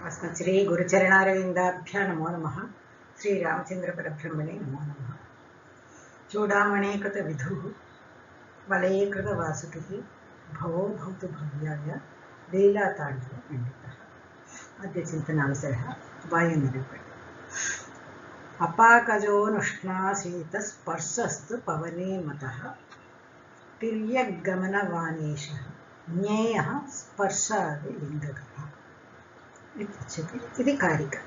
अस्मत् श्री गुरुचरणारविन्दाभ्यां नमो नमः। श्रीरामचन्द्रपरब्रह्मणे नमो नमः। चूडामणीकृतविधुः वलयीकृतवासुकिः भवो भवतु भव्याय लीलाताण्डवमण्डितः। अद्य चिन्तनावसरः वायुनिरूपणे। अपाकजोऽनुष्णासीतस्पर्शस्तु पवने मतः तिर्यग्गमनवानेशः ज्ञेयः स्पर्शादिलिङ्गकः इति कारिका।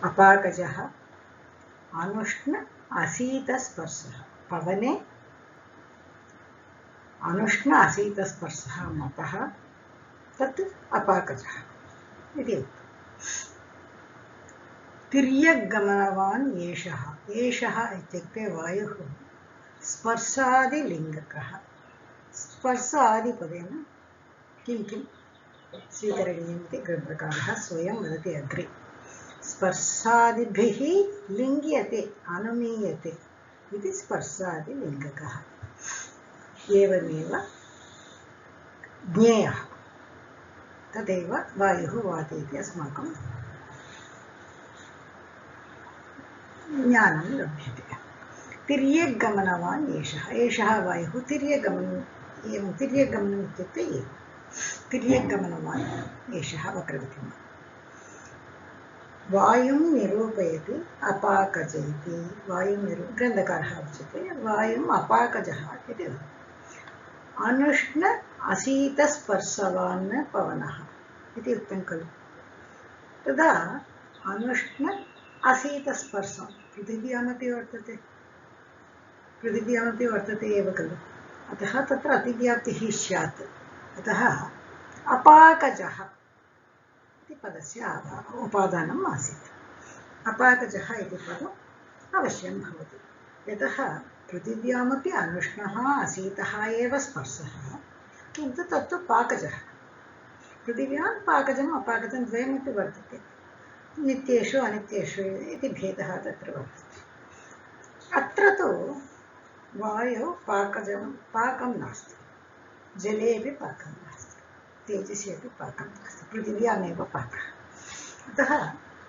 अपाकजः अनुष्ण असीतस्पर्शः पवने अनुष्ण असीतस्पर्शः मतः तत् अपाकजः इति उक्तम्। तिर्यग्गमनवान् एषः एषः इत्युक्ते वायुः स्पर्शादिलिङ्गकः। स्पर्शादिपदेन किं किं स्वीकरणीयम् इति ग्रन्थकारः स्वयं वदति अग्रे। स्पर्शादिभिः लिङ्ग्यते अनुमीयते इति स्पर्शादिलिङ्गकः। एवमेव ज्ञेयः तदेव वायुः वातयति अस्माकं ज्ञानं लभ्यते। तिर्यग्गमनवान् एषः एषः वायुः तिर्यगमनम् एवं तिर्यगमनम् इत्युक्ते एवं तिर्यग्गमनवान् एषः वक्रगतिमान् वायुं निरूपयति अपाकज इति। वायुं ग्रन्थकारः उच्यते वायुम् अपाकजः इति वदति। अनुष्ण असीतस्पर्शवान् पवनः इति उक्तं खलु। तदा अनुष्ण असीतस्पर्शं पृथिव्यामपि वर्तते एव खलु। अतः तत्र अतिव्याप्तिः स्यात्। अतः अपाकजः इति पदस्य उपादानम् आसीत्। अपाकजः इति पदम् अवश्यं भवति। यतः पृथिव्यामपि अनुष्णः असीतः एव स्पर्शः, किन्तु तत्तु पाकजः। पृथिव्यां पाकजम् अपाकजं द्वयमपि वर्तते। नित्येषु अनित्येषु इति भेदः तत्र वर्तते। अत्र तु वायौ पाकं नास्ति, जले अपि पाकं नास्ति, तेजसि अपि पाकं नास्ति, पृथिव्यामेव पाकः। अतः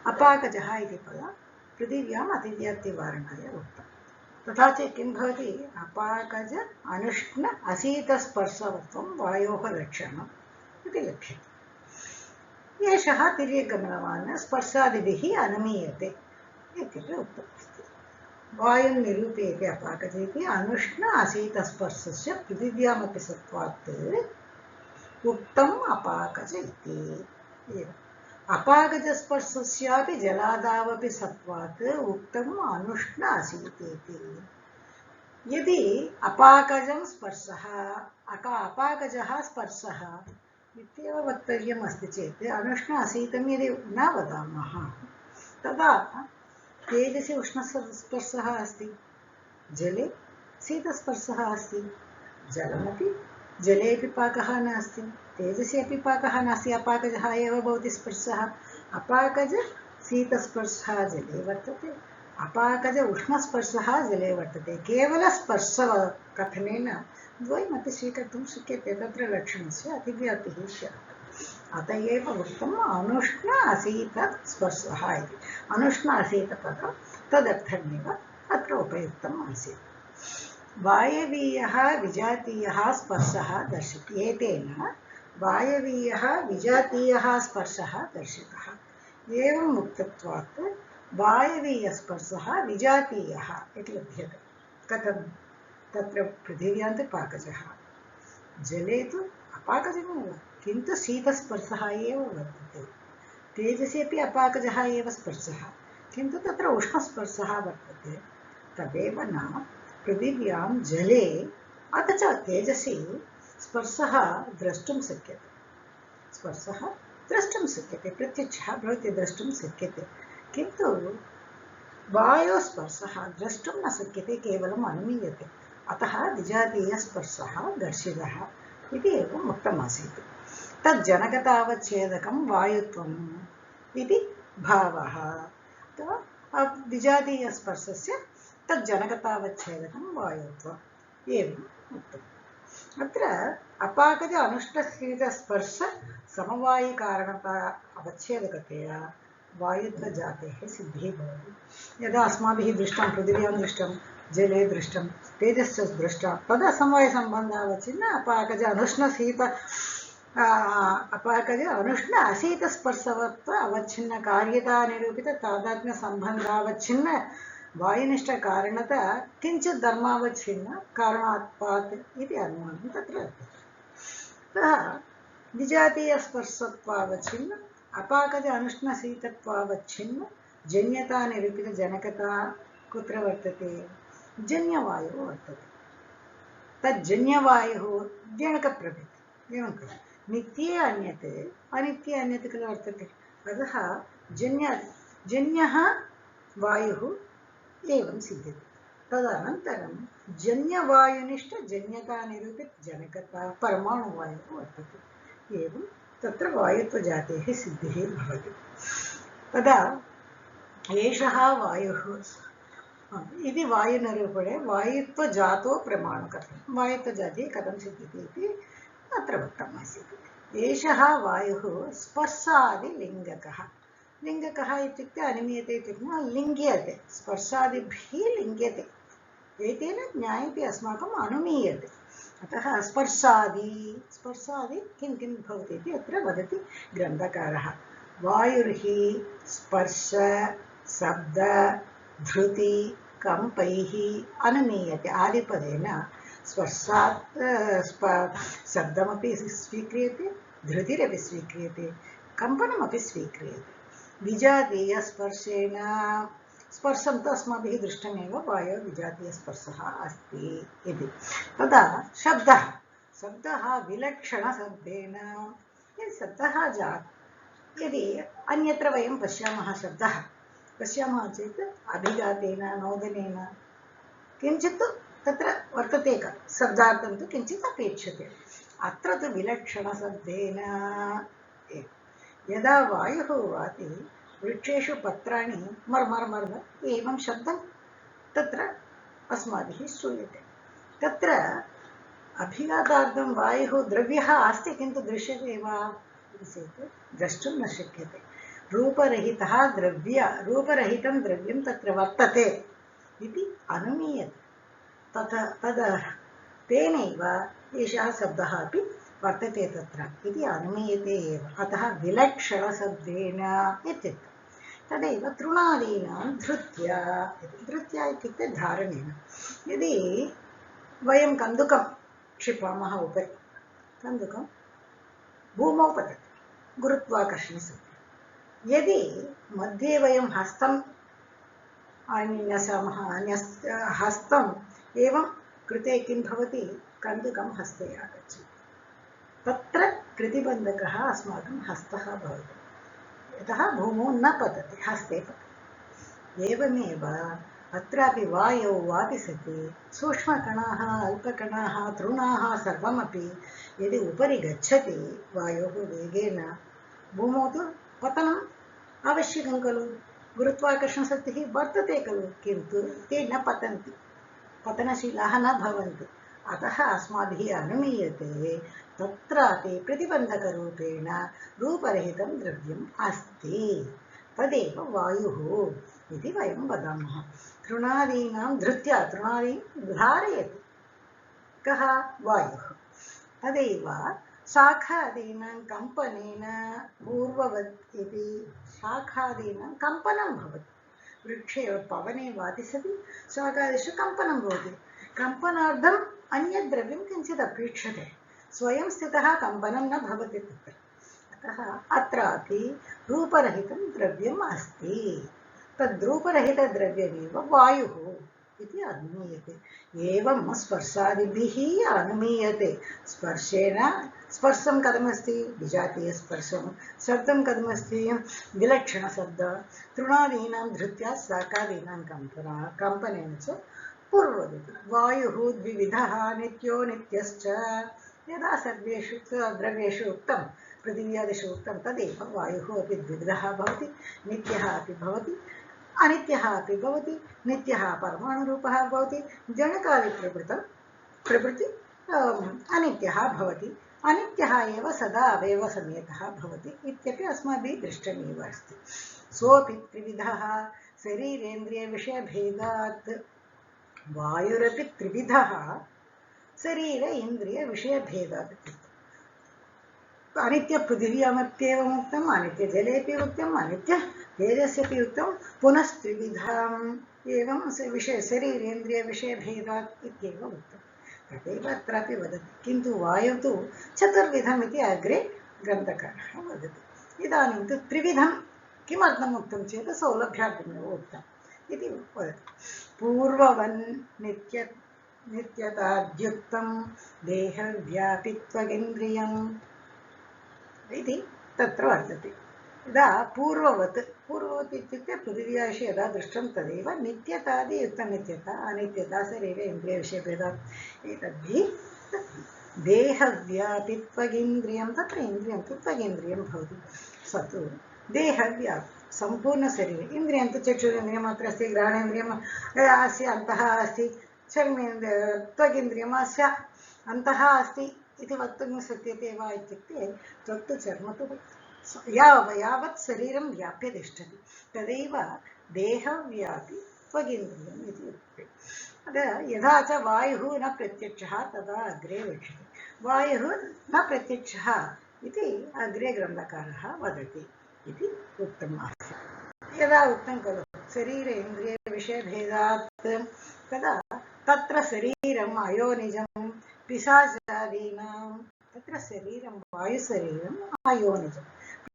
अपाकजः इति पदं पृथिव्याम् अतिव्याप्तिवारणाय उक्तम्। तथा चेत् किं भवति, अपाकज अनुष्ण असीतस्पर्शवत्वं वायोः लक्षणम् इति लक्ष्यते। एषः तिर्यग्गमनवान् स्पर्शादिभिः अनुमीयते इत्यपि उक्तमस्ति। वायुं निरूपयति अपाकज इति अनुष्ण असीतस्पर्शस्य पृथिव्यामपि सत्त्वात् उक्तम् अपाकज इति। अपाकजस्पर्शस्यापि जलादावपि सत्त्वात् उक्तम् अनुष्ण असीतेति। यदि अपाकजं स्पर्शः अपाकजः स्पर्शः इत्येव वक्तव्यम् अस्ति चेत् अनुष्ण असीतं यदि न वदामः तदा तेजसि उष्णस्पर्शः अस्ति, जले शीतस्पर्शः अस्ति, जलमपि जलेपि पाकः नास्ति, तेजसि अपि पाकः नास्ति, अपाकजः एव भवति स्पर्शः। अपाकज शीतस्पर्शः जले वर्तते, अपाकज उष्णस्पर्शः जले वर्तते। केवलस्पर्शकथनेन द्वयमपि स्वीकर्तुं शक्यते। तत्र लक्षणस्य अतिव्याप्तिः स्यात्। अत एव उक्तम् अनुष्ण असीतस्पर्शः इति। अनुष्ण असीतपदं तदर्थमेव अत्र उपयुक्तम् आसीत्। वायवीयः विजातीयः स्पर्शः दर्शितः। एतेन वायवीयः विजातीयः स्पर्शः दर्शितः। एवं मुक्तत्वात् वायवीयस्पर्शः विजातीयः इति लभ्यते। कथं? तत्र पृथिव्यां तु पाकजः, जले तु अपाकजमेव, किन्तु शीतस्पर्शः एव वर्तते। तेजसि अपि अपाकजः एव स्पर्शः, किन्तु तत्र उष्णस्पर्शः वर्तते। तदेव न पृथिव्यां जले अथ च तेजसि स्पर्शः द्रष्टुं शक्यते। स्पर्शः द्रष्टुं शक्यते, प्रत्यक्षः भवति द्रष्टुं शक्यते, किन्तु वायोस्पर्शः द्रष्टुं न शक्यते, केवलम् अनुमीयते। अतः विजातीयस्पर्शः दर्शितः इति एवम् उक्तमासीत्। तज्जनकतावच्छेदकं वायुत्वम् इति भावः। विजातीयस्पर्शस्य तज्जनकतावच्छेदकं वायुत्वम् एवम् उक्तम्। अत्र अपाकज अनुष्णशीतस्पर्श समवायिकारणता अवच्छेदकतया वायुत्वजातेः सिद्धिः भवति। यदा अस्माभिः दृष्टं, पृथिव्यां दृष्टं, जले दृष्टं, तेजश्च दृष्टा, तदा समवायसम्बन्धावच्छिन्न अपाकज अनुष्णशीत अपाकज अनुष्ण अशीतस्पर्शवत्व अवच्छिन्न कार्यता निरूपित तादात्म्य संबंधावच्छिन्न वायुनिष्ठ कारणता किंचित् धर्मावच्छिन्न कारणात्पात् इति अनुमानं तत्र अतः विजातीय स्पर्शत्वावच्छिन्न अपाकज अनुष्णशीतत्वावच्छिन्न जन्यता निरूपित जनकता कुत्र वर्तते? जन्यवायुः वर्तते। तज्जन्यवायुः जनकप्रभृति एवं खलु नित्ये अन्यत् अनित्ये अन्यत् खलु वर्तते। अतः जन्यः वायुः एवं सिद्ध्यति। तदनन्तरं जन्यवायुनिष्ठ जन्यता निरूपित जनकता परमाणुवायुः वर्तते। एवं तत्र वायुत्वजातेः सिद्धिः भवति। तदा एषः वायुः इति वायुनिरूपणे वायुत्वजातो प्रमाणकथनं वायुत्वजाते कथं सिद्ध्यति इति अत्र उक्तमासीत्। एषः वायुः स्पर्शादिलिङ्गकः। लिङ्गकः इत्युक्ते अनिमीयते इत्युक्ते लिङ्ग्यते, स्पर्शादिभिः लिङ्ग्यते, एतेन ज्ञायते अस्माकम् अनुमीयते। अतः स्पर्शादि किं किं भवति इति अत्र वदति ग्रन्थकारः। वायुर्हि स्पर्श शब्द धृति कंपैः अनुमीयते। आदिपदेन स्पर्शात् शब्दमपि स्वीक्रियते, धृतिरपि स्वीक्रियते, कंपनमपि स्वीक्रियते। विजातीयस्पर्शेन स्पर्शं तु अस्माभिः दृष्टमेव, वायोः विजातीयस्पर्शः अस्ति इति। तदा शब्दः विलक्षणशब्देन यदि शब्दः यदि अन्यत्र वयं पश्यामः शब्दः पश्यामः चेत् अभिघातेन नोदनेन किञ्चित् तत्र वर्तते शब्दार्थं तु किञ्चित् अपेक्षते। अत्र तु विलक्षणशब्देन यदा वायुः वाति वृक्षेषु पत्राणि मर्मर् एवं शब्दं तत्र अस्माभिः श्रूयते। तत्र अभिघातार्थं वायुः द्रव्यः अस्ति किन्तु दृश्यते वा इति चेत् द्रष्टुं न शक्यते। रूपरहितं द्रव्यं तत्र वर्तते इति अनुमीयते। तद तेनैव एषः शब्दः अपि वर्तते तत्र इति अनुमीयते एव। अतः विलक्षणशब्देन इत्युक्तं। तदैव तृणादीनां धृत्या इत्युक्ते धारणेन। यदि वयं कन्दुकं क्षिपामः उपरि, कन्दुकं भूमौ पतति गुरुत्वाकर्षणशक्तिः। यदि मध्ये वयं हस्तं न्यसामः, हस्तम् एवं कृते किं भवति? कन्दुकं हस्ते आगच्छति। तत्र प्रतिबन्धकः अस्माकं हस्तः भवति। यतः भूमौ न पतति, हस्ते पतति। एवमेव अत्रापि वायौ वापि सति सूक्ष्मकणाः, अल्पकणाः, तृणाः सर्वमपि यदि उपरि गच्छति वायोः वेगेन, भूमौ तु पतनम् आवश्यकं खलु। गुरुत्वाकर्षणशक्तिः वर्तते खलु, किन्तु ते न पतन्ति, पतनशीलाः न भवन्ति। अतः अस्माभिः अनुमीयते तत्रापि प्रतिबन्धकरूपेण रूपरहितं द्रव्यम् अस्ति, तदेव वायुः इति वयं वदामः। तृणादीनां धृत्या, तृणादीन् धारयति कः? वायुः। तदैव शाखादीनां कम्पनेन पूर्ववत् इति शाखादीनां कम्पनं भवति। वृक्षे पवने वाति सति शाखादिषु कम्पनं भवति। कम्पनार्थम् अन्यद् द्रव्यं किञ्चित् अपेक्षते, स्वयं स्थितः कम्पनं न भवति तत्र। अतः अत्रापि रूपरहितं द्रव्यम् अस्ति। तद्रूपरहितद्रव्यमेव वायुः इति अनुमीयते। एवं स्पर्शादिभिः अनुमीयते। स्पर्शं कथमस्ति? विजातीयस्पर्शं। शब्दं कथमस्ति? विलक्षणशब्दः। तृणादीनां धृत्या शाखादीनां कम्पनेन च पूर्ववत्। वायुः द्विविधः, नित्यो नित्यश्च। यदा सर्वेषु द्रव्येषु उक्तं, पृथिव्यादिषु उक्तं, तदेव वायुः अपि द्विविधः भवति, नित्यः अपि भवति, अनित्यः अपि भवति। नित्यः परमाणुरूपः भवति, जनकादिप्रभृति अनित्यः भवति। अनित्यः एव सदा अवयवसमेतः भवति इत्यपि अस्माभिः दृष्टमेव अस्ति। सोऽपि त्रिविधः शरीरेन्द्रियविषयभेदात् वायुरपि त्रिविधः शरीर इन्द्रियविषयभेदात्। अनित्यपृथिव्यामप्येवम् उक्तम्, अनित्यजलेऽपि उक्तम्, अनित्यतेजस्यपि उक्तं, पुनस्त्रिविधाम् एवं शरीरेन्द्रियविषयभेदात् इत्येव उक्तम्। तदेव अत्रापि वदति, किन्तु वायुः तु चतुर्विधम् इति अग्रे ग्रन्थकारः वदति। इदानीं तु त्रिविधं किमर्थम् उक्तं चेत् सौलभ्यार्थमेव उक्तम् इति वदति। पूर्ववन् नित्यताद्युक्तं देहव्यापित्वगिन्द्रियम् इति तत्र वर्तते। यदा पूर्ववत् इत्युक्ते पृथिव्याविषये यदा दृष्टं तदेव नित्यतादियुक्तं, नित्यता अनित्यता शरीरे इन्द्रियविषयभेदात्। एतद्भिः देहव्यापित्वगिन्द्रियं, तत्र इन्द्रियं तु त्वगिन्द्रियं भवति। स तु देहव्यापि सम्पूर्णशरीरे, इन्द्रियं तु चक्षुरिन्द्रियम् अत्र अस्ति, घ्राणेन्द्रियम् अस्य अन्तः अस्ति, त्वगिन्द्रियम् अस्य अन्तः अस्ति इति वक्तुं न शक्यते वा इत्युक्ते त्वक्तु चर्म तु यावत् शरीरं व्याप्य तिष्ठति तदैव देहव्यापि त्वगिन्द्रियम् इति उक्ते। यदा च वायुः न प्रत्यक्षः तदा अग्रे वक्ष्यते। वायुः न प्रत्यक्षः इति अग्रे ग्रन्थकारः वदति इति उक्तम् आसीत्। यदा उक्तं खलु शरीर इन्द्रियविषयभेदात्, तदा तत्र शरीरम् अयोनिजं पिशाचादीनां, तत्र शरीरं वायुशरीरम् अयोनिजं,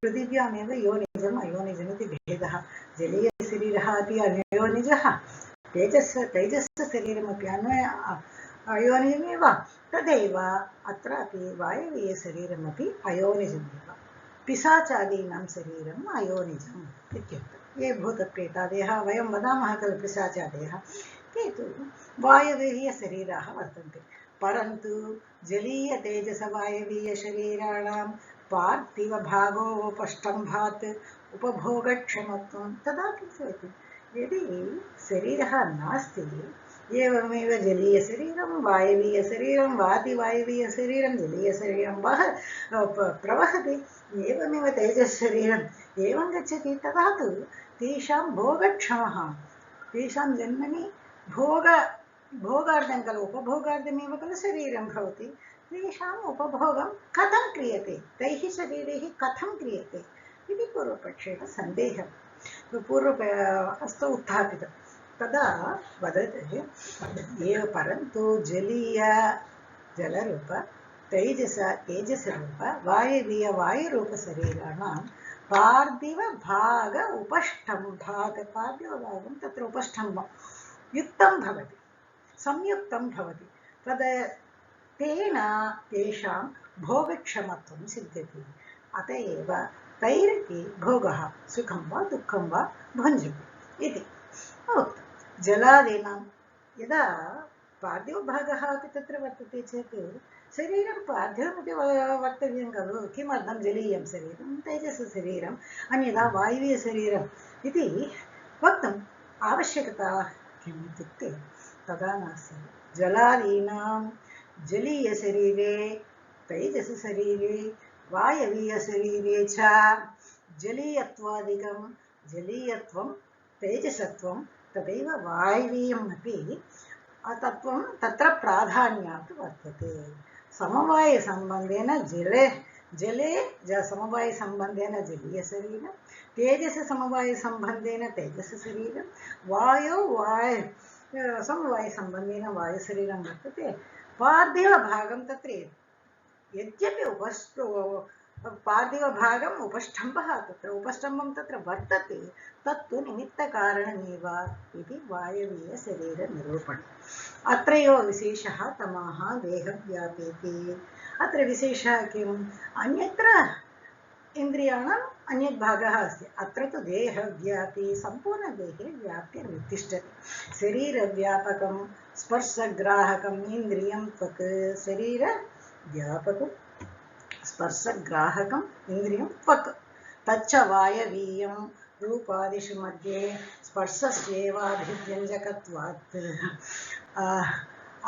पृथिव्यामेव योनिजम् अयोनिजम् इति भेदः। जलीयशरीरः अपि अयोनिजः, तेजस्शरीरमपि अयोनिजमेव, तदैव अत्रापि वायवीयशरीरमपि अयोनिजमेव। पिशाचादीनां शरीरम् अयोनिजम् इत्युक्तं। ये भूतप्रेतादयः वयं वदामः खलु पिशाचादयः, ते तु वायवीयशरीराः वर्तन्ते। परन्तु जलीयतेजसवायवीयशरीराणां पार्थिवभागोपष्टम्भात् उपभोगक्षमत्वं तदापि भवति। यदि शरीरः नास्ति, एवमेव जलीयशरीरं वायवीयशरीरं वातिवायवीयशरीरं जलीयशरीरं प्रवहति, एवमेव तेजस्शरीरम् एवं गच्छति। तदा तु तेषां भोगक्षमः, तेषां जन्मनि भोगार्थं खलु, उपभोगार्थमेव खलु शरीरं भवति। तेषाम् उपभोगं कथं क्रियते, तैः शरीरैः कथं क्रियते इति पूर्वपक्षेण सन्देहः उत्थापितं। तदा वदति एव, परन्तु जलरूप तेजसरूप वायुरूपशरीराणां पार्थिवभाग उपष्टम्भात्, पार्थिवभागं तत्र उपष्टम्भं युक्तं भवति, संयुक्तं भवति। तेन तेषां भोगक्षमत्वं सिद्ध्यति। अत एव तैरपि भोगः सुखं वा दुःखं वा भुञ्जति इति उक्तं। जलादीनां यदा पार्थिवभागः अपि तत्र वर्तते चेत् शरीरं पार्थिवमिति वक्तव्यं खलु। किमर्थं जलीयं शरीरं, तेजसशरीरम्, अन्यथा वायुवीयशरीरम् इति वक्तुम् आवश्यकता किम् इत्युक्ते तदा नास्ति। जलादीनां जलीयशरीरे तैजसशरीरे वायवीयशरीरे च जलीयत्वादिकं, जलीयत्वं तेजसत्वं तदैव वायवीयम् अपि तत्त्वं तत्र प्राधान्यात् वर्तते। समवायसम्बन्धेन जले समवायसम्बन्धेन जलीयशरीरं, तेजससमवायसम्बन्धेन तेजसशरीरं, समवायसम्बन्धेन वायुशरीरं वर्तते। पार्थिवभागं तत्र यद्यपि पार्थिवभागम् उपष्टम्भः, तत्र उपष्टम्भं तत्र वर्तते, तत्तु निमित्तकारणमेव इति वायवीयशरीरनिरूपणम्। अत्रैव विशेषः तमाह देहव्यापेति। अत्र विशेषः किम्? अन्यत्र इन्द्रियाणाम् अन्यत् भागः अस्ति, अत्र तु देहव्यापी, सम्पूर्णदेहे व्याप्य तिष्ठति। शरीरव्यापकं स्पर्शग्राहकम् इन्द्रियं त्वक्, शरीरव्यापकं स्पर्शग्राहकम् इन्द्रियं त्वक्, तच्च वायवीयं रूपादिषु मध्ये स्पर्शस्येवाभिव्यञ्जकत्वात्।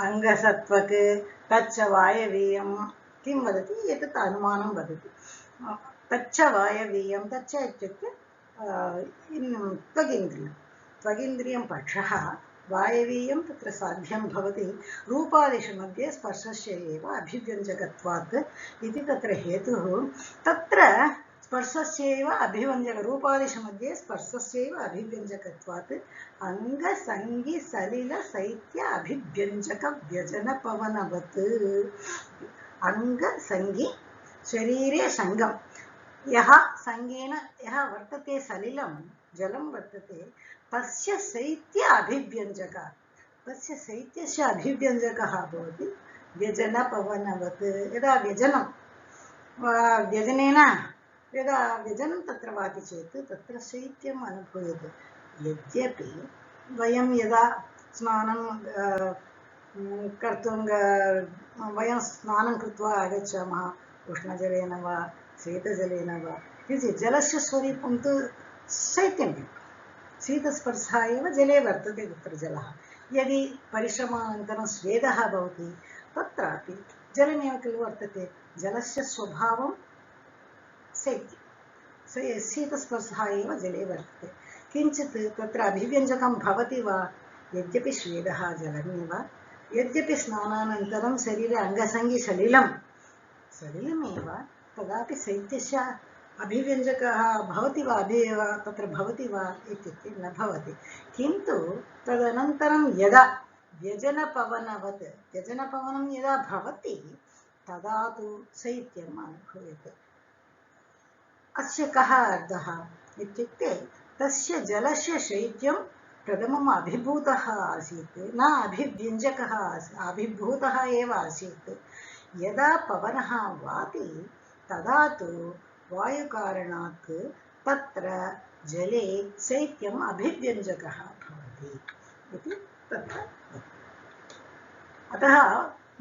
अङ्गसत्वक् तच्च वायवीयं किं वदति एतत् अनुमानं वदति तच्च वायवीयं तच्च इत्युक्ते त्वगिन्द्रियं पक्षः वायवीयं तत्र साध्यं भवति रूपादिषु मध्ये स्पर्शस्य एव अभिव्यञ्जकत्वात् इति तत्र हेतुः तत्र स्पर्शस्यैव अभिव्यञ्जक रूपादिषु मध्ये स्पर्शस्यैव अभिव्यञ्जकत्वात् अङ्गसङ्गि सलिल शैत्य अभिव्यञ्जक व्यजनपवनवत् अङ्गसङ्गि शरीरे सङ्गं यः सङ्गेन यः वर्तते सलिलं जलं वर्तते तस्य शैत्य अभिव्यञ्जक तस्य शैत्यस्य अभिव्यञ्जकः भवति व्यजनपवनवत् यदा व्यजनेन यदा व्यजनं तत्र वाति चेत् तत्र शैत्यम् अनुभूयते यद्यपि वयं यदा स्नानं कर्तुं वयं स्नानं कृत्वा आगच्छामः उष्णजलेन वा शीतजलेन वा किञ्चित् जलस्य स्वरूपं तु शैत्यमेव शीतस्पर्शः एव जले वर्तते तत्र जलः यदि परिश्रमानन्तरं स्वेदः भवति तत्रापि जलमेव खलु वर्तते जलस्य स्वभावं शैत्यं शीतस्पर्शः एव जले वर्तते किञ्चित् तत्र अभिव्यञ्जकं भवति वा यद्यपि स्वेदः जलमेव यद्यपि स्नानानन्तरं शरीरे अङ्गसङ्गि सलिलमेव तदापि शैत्यस्य अभिव्यञ्जकः भवति वा तत्र भवति वा इत्युक्ते न भवति किन्तु तदनन्तरं यदा व्यजनपवनं यदा भवति तदा तु शैत्यम् अनुभूयते अस्य कः अर्थः इत्युक्ते तस्य जलस्य शैत्यं प्रथमम् अभिभूतः आसीत् न अभिव्यञ्जकः अभिभूतः एव आसीत् यदा पवनः वाति तदा तु वायुकारणात् तत्र जले शैत्यम् अभिव्यञ्जकः भवति इति तत्र अतः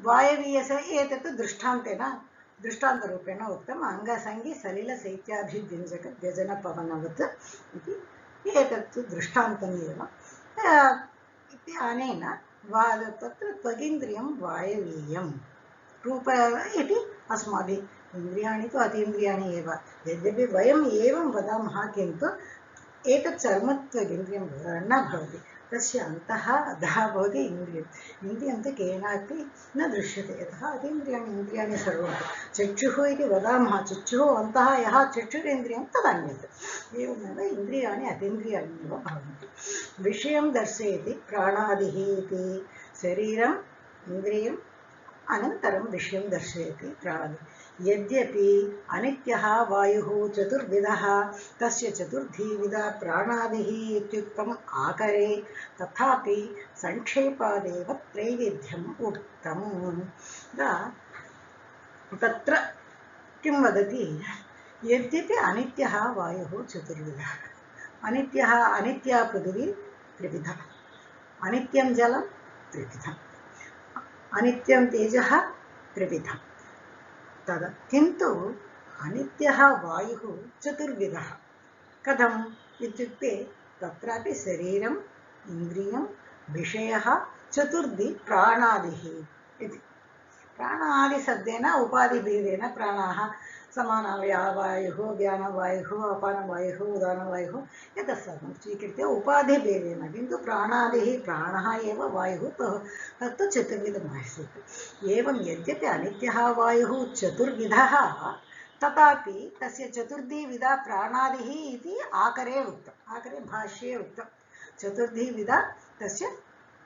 वायवीयस्य एतत् दृष्टान्तरूपेण उक्तम् अङ्गसङ्गि सलिलशैत्याभिव्यञ्जक व्यजनपवनवत् इति एतत् दृष्टान्तमेव अनेन तत्र त्वगिन्द्रियं वायवीयं रूप इति अस्माभिः इन्द्रियाणि तु अतीन्द्रियाणि एव यद्यपि वयम् एवं वदामः किन्तु एतत् चर्मत्वगिन्द्रियं न भवति तस्य अन्तः अधः भवति इन्द्रियं तु केनापि न दृश्यते यतः अतीन्द्रियाणि इन्द्रियाणि सर्वं चक्षुः इति वदामः चक्षुः अन्तः यः चक्षुरेन्द्रियं तदन्यत् एवमेव इन्द्रियाणि अतीन्द्रियाणि एव भवन्ति विषयं दर्शयति प्राणादिः इति शरीरम् इन्द्रियम् अनन्तरं विषयं दर्शयति प्राणादिः यद्यपि अनित्यः वायुः चतुर्विधः तस्य चतुर्विधा प्राणादिः इत्युक्तम् आकरे तथापि संक्षेपादेव त्रैविध्यम् उक्तम् तत्र किं वदति यद्यपि अनित्यः वायुः चतुर्विधः अनित्या पृथिवी त्रिविधा अनित्यं जलं त्रिविधम् अनित्यं तेजः त्रिविधम् तदा किन्तु अनित्यः वायुः चतुर्विधः कथम् इत्युक्ते तत्रापि शरीरम् इन्द्रियं विषयः चतुर्धि प्राणादिः इति प्राणादिशब्देन उपाधिभेदेन प्राणाः समानवायुः व्यानवायुः अपानवायुः उदानवायुः एतत् सर्वं स्वीकृत्य उपाधिभेदेन किन्तु प्राणादिः प्राणः एव वायुः तत्तु चतुर्विधमासीत् एवं यद्यपि अनित्यः वायुः चतुर्विधः तथापि तस्य चतुर्विधा प्राणादिः इति आकरे भाष्ये उक्तं चतुर्विधा तस्य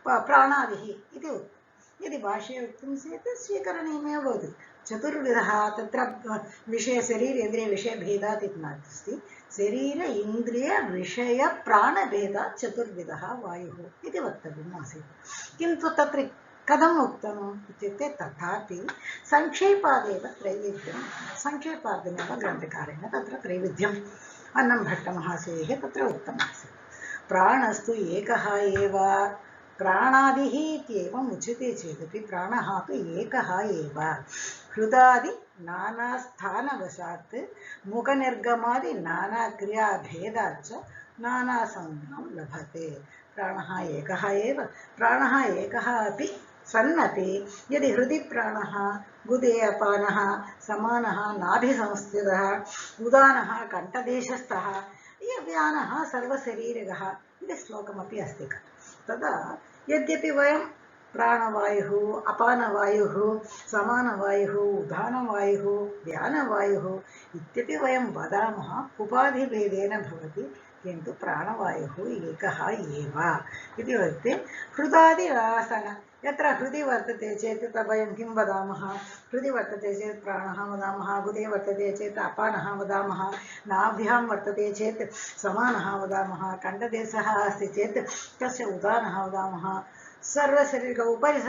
प्राणादिः इति उक्तं यदि भाष्ये उक्तं चेत् स्वीकरणीयमेव भवति चतुर्विधः तत्र शरीरेन्द्रियविषयभेदात् इति नास्ति शरीर इन्द्रिय विषय प्राणभेदात् चतुर्विधः वायुः इति वक्तव्यम् आसीत् किन्तु तत्र कथम् उक्तम् इत्युक्ते तथापि संक्षेपादेव त्रैविध्यं संक्षेपार्थमेव ग्रन्थकारेण तत्र त्रैविध्यम् अन्नंभट्टमहाशयैः तत्र उक्तमासीत् प्राणस्तु एकः एव प्राणादिः इत्येवम् उच्यते चेदपि प्राणः तु एकः एव हृदादि नानास्थानवशात् मुखनिर्गमादि नानाक्रियाभेदात् च नानासंज्ञां लभते प्राणः एकः एव प्राणः एकः अपि सन्नपि यदि हृदि प्राणः गुदे अपानः समानः नाभिसंस्थितः उदानः कण्ठदेशस्थः व्यानः सर्वशरीरगः इति श्लोकमपि अस्ति तदा यद्यपि वयं प्राणवायुः अपानवायुः समानवायुः उदानवायुः व्यानवायुः इत्यपि वयं वदामः उपाधिभेदेन भवति किन्तु प्राणवायुः एकः एव इति वक्ते हृदादि आसन यत्र हृदि वर्तते चेत् वयं किं वदामः हृदि वर्तते चेत् प्राणः वदामः गुदे वर्तते चेत् अपानः वदामः नाभ्यां वर्तते चेत् समानः वदामः कण्ठदेशः अस्ति चेत् तस्य उदानः वदामः सर्वशरीर उपरि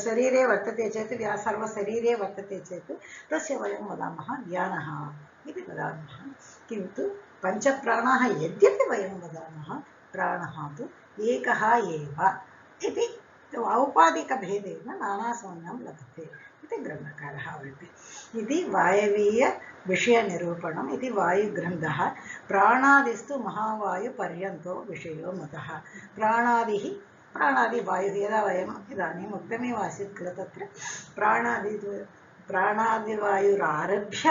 शरीरे वर्तते चेत् सर्वशरीरे वर्तते चेत् तस्य वयं वदामः व्यानः इति वदामः किन्तु पञ्चप्राणाः यद्यपि वयं वदामः प्राणः तु एकः एव इति औपाधिकभेदेन नानासंज्ञां लभते इति ग्रन्थकारः वदति इति वायवीयविषयनिरूपणम् इति वायुग्रन्थः प्राणादिस्तु महावायुपर्यन्तो विषयो मतः प्राणादिः प्राणादिवायुः यदा वयम् इदानीम् उक्तमेव आसीत् किल तत्र प्राणादिवायुरारभ्य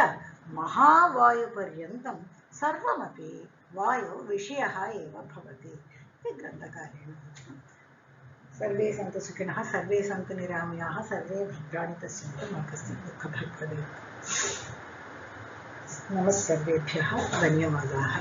महावायुपर्यन्तं सर्वमपि वायु विषयः एव भवति इति ग्रन्थकारेण उक्तम् सर्वे सन्तु सुखिनः सर्वे सन्तु निरामयाः सर्वे भद्राणि पश्यन्तु मा कश्चित् दुःखभाग् भवेत् नमः सर्वेभ्यः धन्यवादाः।